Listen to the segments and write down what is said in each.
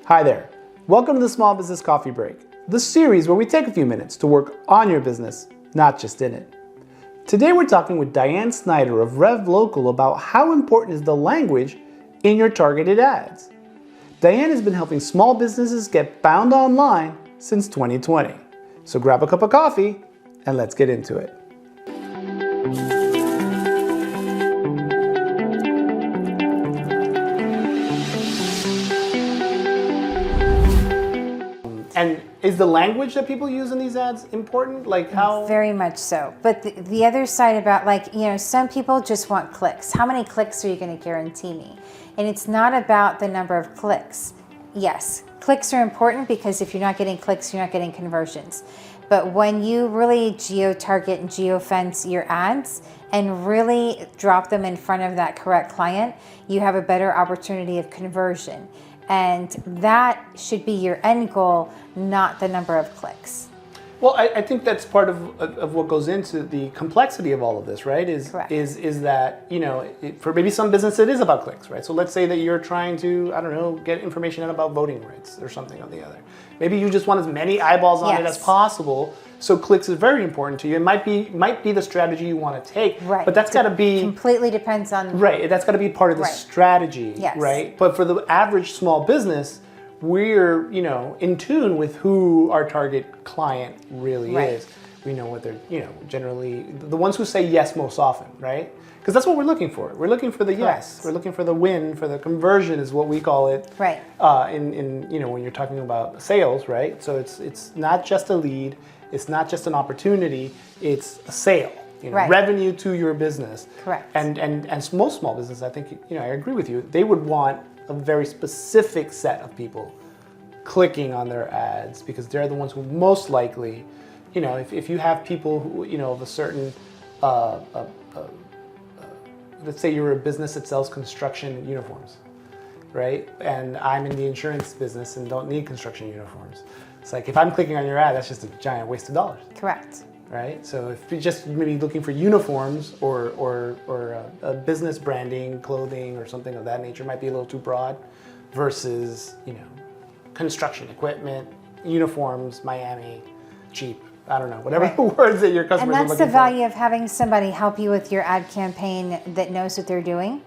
Hi there. Welcome to the Small Business Coffee Break, the series where we take a few minutes to work on your business, not just in it. Today we're talking with Diane Snider of RevLocal about how important is the language in your targeted ads. Diane has been helping small businesses get found online since 2020. So grab a cup of coffee and let's get into it. And is the language that people use in these ads important? Like how? Very much so. But the other side about some people just want clicks. How many clicks are you going to guarantee me? And it's not about the number of clicks. Yes, clicks are important because if you're not getting clicks, you're not getting conversions. But when you really geo-target and geo-fence your ads and really drop them in front of that correct client, you have a better opportunity of conversion. And that should be your end goal, not the number of clicks. Well, I think that's part of what goes into the complexity of all of this, right? Correct. Is that, for maybe some business it is about clicks, right? So let's say that you're trying to, get information out about voting rights or something or the other. Maybe you just want as many eyeballs on it as possible. So clicks is very important to you. It might be the strategy you want to take, right? But that's got to be completely depends on That's got to be part of the strategy, yes. Right? But for the average small business, we're in tune with who our target client really is. We know what they're generally the ones who say yes most often, right? Because that's what we're looking for. We're looking for the yes. We're looking for the win, for the conversion is what we call it. Right. In when you're talking about sales, right? So it's not just a lead. It's not just an opportunity. It's a sale. Revenue to your business. Correct. And most small businesses, I think I agree with you. They would want a very specific set of people clicking on their ads because they're the ones who most likely, if you have people who of a certain let's say you're a business that sells construction uniforms, right? And I'm in the insurance business and don't need construction uniforms. It's like if I'm clicking on your ad, that's just a giant waste of dollars. Correct. Right? So if you're just maybe looking for uniforms or a business branding, clothing or something of that nature might be a little too broad versus, construction equipment, uniforms, Miami, cheap. I don't know, whatever the words that your customers are looking for. And that's the value of having somebody help you with your ad campaign that knows what they're doing,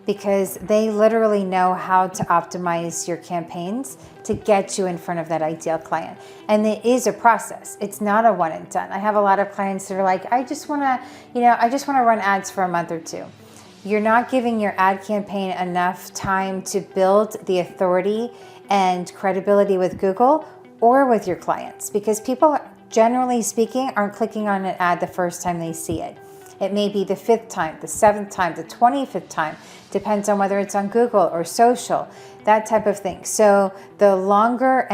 because they literally know how to optimize your campaigns to get you in front of that ideal client. And it is a process. It's not a one and done. I have a lot of clients that are like, I just want to run ads for a month or two. You're not giving your ad campaign enough time to build the authority and credibility with Google or with your clients, because people, generally speaking, aren't clicking on an ad the first time they see it. It may be the 5th time, the 7th time, the 25th time. Depends on whether it's on Google or social, that type of thing. So the longer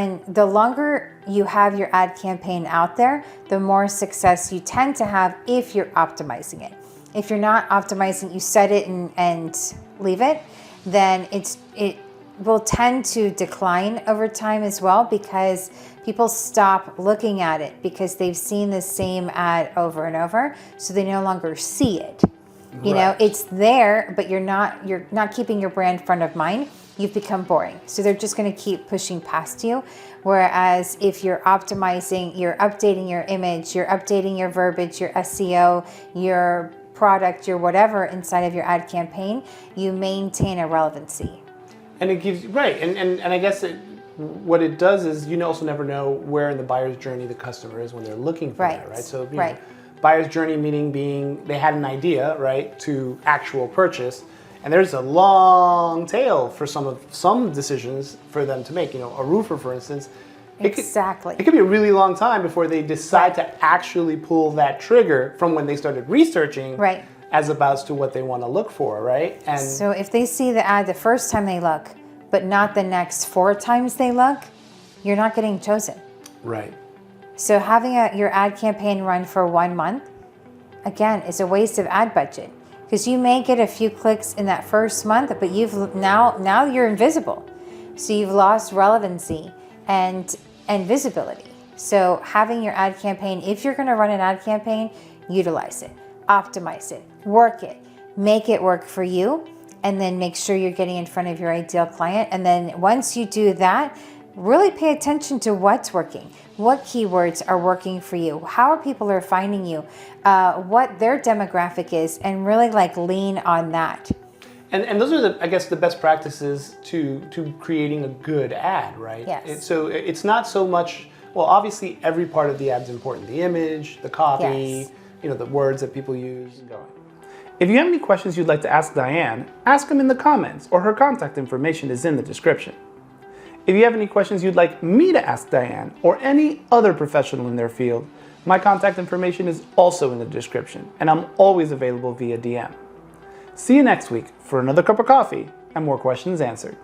you have your ad campaign out there, the more success you tend to have if you're optimizing it. If you're not optimizing, you set it and leave it, then it will tend to decline over time as well, because people stop looking at it because they've seen the same ad over and over, so they no longer see it. It's there, but you're not keeping your brand front of mind. You've become boring. So they're just going to keep pushing past you. Whereas if you're optimizing, you're updating your image, you're updating your verbiage, your SEO, your product, your whatever inside of your ad campaign, you maintain a relevancy. And it gives and I guess what it does is you also never know where in the buyer's journey the customer is when they're looking for that, right? So buyer's journey meaning being they had an idea, right, to actual purchase, and there's a long tail for some decisions for them to make. A roofer, for instance, it could be a really long time before they decide to actually pull that trigger from when they started researching, as opposed to what they want to look for, right? And so if they see the ad the first time they look, but not the next 4 times they look, you're not getting chosen. Right. So having your ad campaign run for 1 month, again, is a waste of ad budget, because you may get a few clicks in that first month, but now you're invisible. So you've lost relevancy and visibility. So having your ad campaign, if you're going to run an ad campaign, utilize it, optimize it, work it, make it work for you, and then make sure you're getting in front of your ideal client. And then once you do that, really pay attention to what's working, what keywords are working for you, how people are finding you, what their demographic is, and really like lean on that. And those are I guess the best practices to creating a good ad, right? Yes. So it's not so much, well, obviously every part of the ad's important. The image, the copy, Yes. The words that people use and going. If you have any questions you'd like to ask Diane, ask them in the comments, or her contact information is in the description. If you have any questions you'd like me to ask Diane or any other professional in their field, my contact information is also in the description, and I'm always available via DM. See you next week for another cup of coffee and more questions answered.